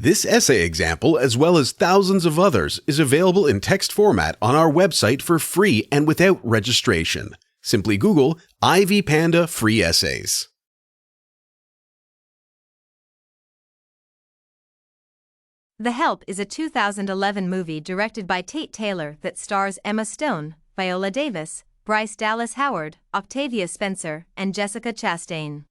This essay example, as well as thousands of others, is available in text format on our website for free and without registration. Simply Google Ivy Panda Free Essays. The Help is a 2011 movie directed by Tate Taylor that stars Emma Stone, Viola Davis, Bryce Dallas Howard, Octavia Spencer, and Jessica Chastain.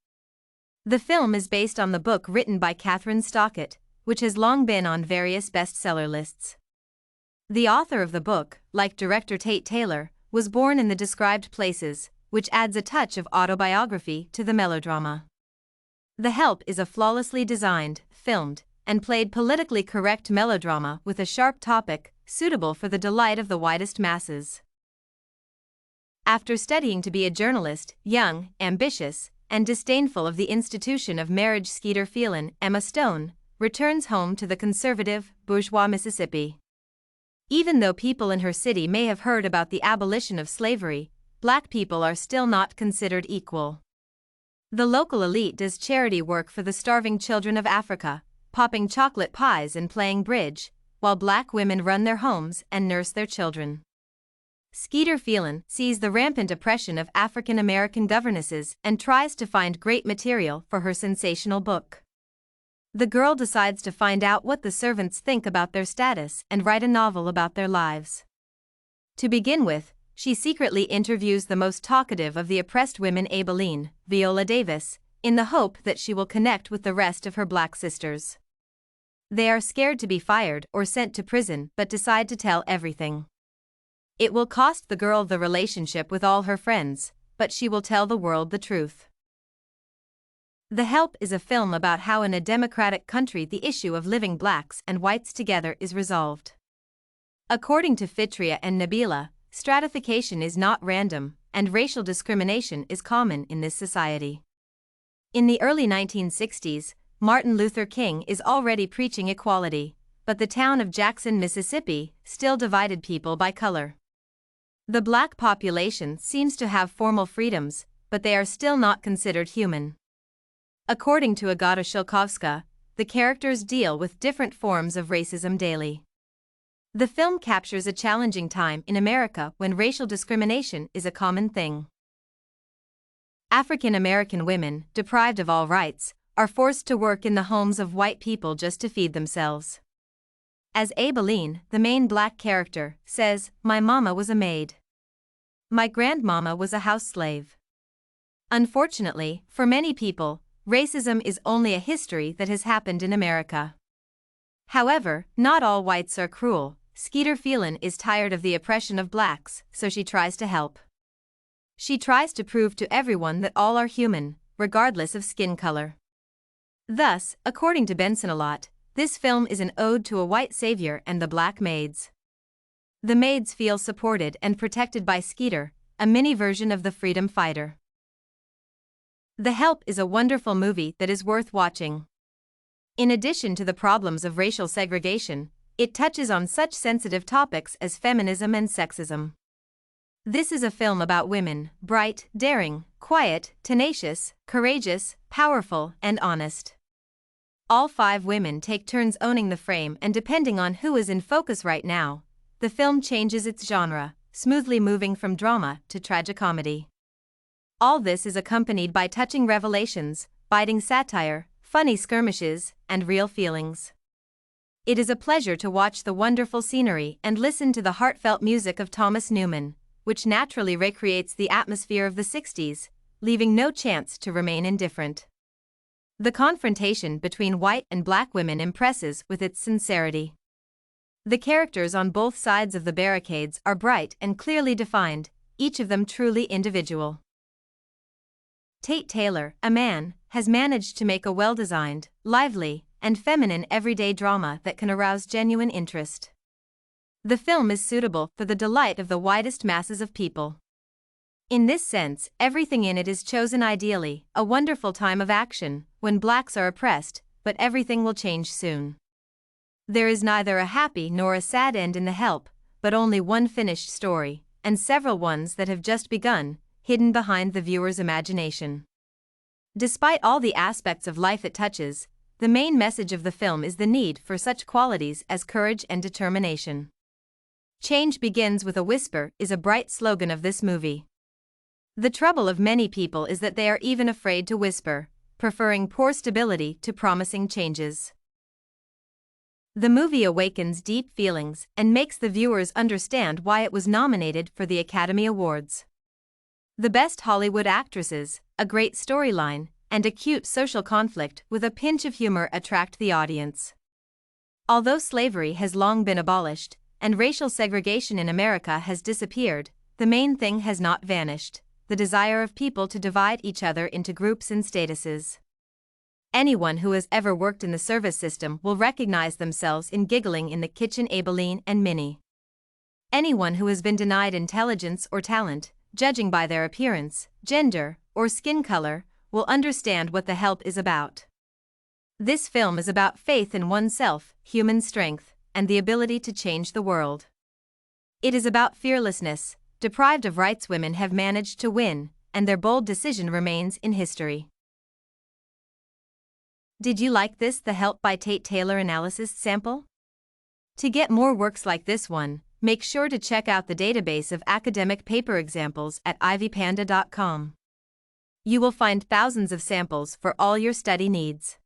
The film is based on the book written by Catherine Stockett, which has long been on various bestseller lists. The author of the book, like director Tate Taylor, was born in the described places, which adds a touch of autobiography to the melodrama. The Help is a flawlessly designed, filmed, and played politically correct melodrama with a sharp topic, suitable for the delight of the widest masses. After studying to be a journalist, young, ambitious, and disdainful of the institution of marriage, Firyal, Emma Stone returns home to the conservative, bourgeois Mississippi. Even though people in her city may have heard about the abolition of slavery, black people are still not considered equal. The local elite does charity work for the starving children of Africa, popping chocolate pies and playing bridge, while black women run their homes and nurse their children. Firyal sees the rampant oppression of African American governesses and tries to find great material for her sensational book. The girl decides to find out what the servants think about their status and write a novel about their lives. To begin with, she secretly interviews the most talkative of the oppressed women, Abilene, Viola Davis, in the hope that she will connect with the rest of her black sisters. They are scared to be fired or sent to prison but decide to tell everything. It will cost the girl the relationship with all her friends, but she will tell the world the truth. The Help is a film about how in a democratic country the issue of living blacks and whites together is resolved. According to Fitria and Nabilah, stratification is not random, and racial discrimination is common in this society. In the early 1960s, Martin Luther King is already preaching equality, but the town of Jackson, Mississippi, still divided people by color. The black population seems to have formal freedoms, but they are still not considered human. According to Agata Shulkovska, the characters deal with different forms of racism daily. The film captures a challenging time in America when racial discrimination is a common thing. African American women, deprived of all rights, are forced to work in the homes of white people just to feed themselves. As Abilene, the main black character, says, "My mama was a maid. My grandmama was a house slave." Unfortunately, for many people, racism is only a history that has happened in America. However, not all whites are cruel. Firyal is tired of the oppression of blacks, so she tries to help. She tries to prove to everyone that all are human, regardless of skin color. Thus, according to Benson-Allott, this film is an ode to a white savior and the black maids. The maids feel supported and protected by Skeeter, a mini version of the freedom fighter. The Help is a wonderful movie that is worth watching. In addition to the problems of racial segregation, it touches on such sensitive topics as feminism and sexism. This is a film about women, bright, daring, quiet, tenacious, courageous, powerful, and honest. All 5 women take turns owning the frame, and depending on who is in focus right now, the film changes its genre, smoothly moving from drama to tragicomedy. All this is accompanied by touching revelations, biting satire, funny skirmishes, and real feelings. It is a pleasure to watch the wonderful scenery and listen to the heartfelt music of Thomas Newman, which naturally recreates the atmosphere of the 60s, leaving no chance to remain indifferent. The confrontation between white and black women impresses with its sincerity. The characters on both sides of the barricades are bright and clearly defined, each of them truly individual. Tate Taylor, a man, has managed to make a well-designed, lively, and feminine everyday drama that can arouse genuine interest. The film is suitable for the delight of the widest masses of people. In this sense, everything in it is chosen ideally, a wonderful time of action, when blacks are oppressed, but everything will change soon. There is neither a happy nor a sad end in The Help, but only one finished story, and several ones that have just begun, hidden behind the viewer's imagination. Despite all the aspects of life it touches, The main message of the film is the need for such qualities as courage and determination. "Change begins with a whisper" is a bright slogan of this movie. The trouble of many people is that they are even afraid to whisper, preferring poor stability to promising changes. The movie awakens deep feelings and makes the viewers understand why it was nominated for the Academy Awards. The Best Hollywood Actresses, a great storyline, and a cute social conflict with a pinch of humor attract the audience. Although slavery has long been abolished, and racial segregation in America has disappeared, the main thing has not vanished: the desire of people to divide each other into groups and statuses. Anyone who has ever worked in the service system will recognize themselves in giggling in the kitchen Aibileen and Minnie. Anyone who has been denied intelligence or talent, judging by their appearance, gender, or skin color, will understand what The Help is about. This film is about faith in oneself, human strength, and the ability to change the world. It is about fearlessness. Deprived of rights, women have managed to win, and their bold decision remains in history. Did you like this The Help by Tate Taylor analysis sample? To get more works like this one, make sure to check out the database of academic paper examples at ivpanda.com. You will find thousands of samples for all your study needs.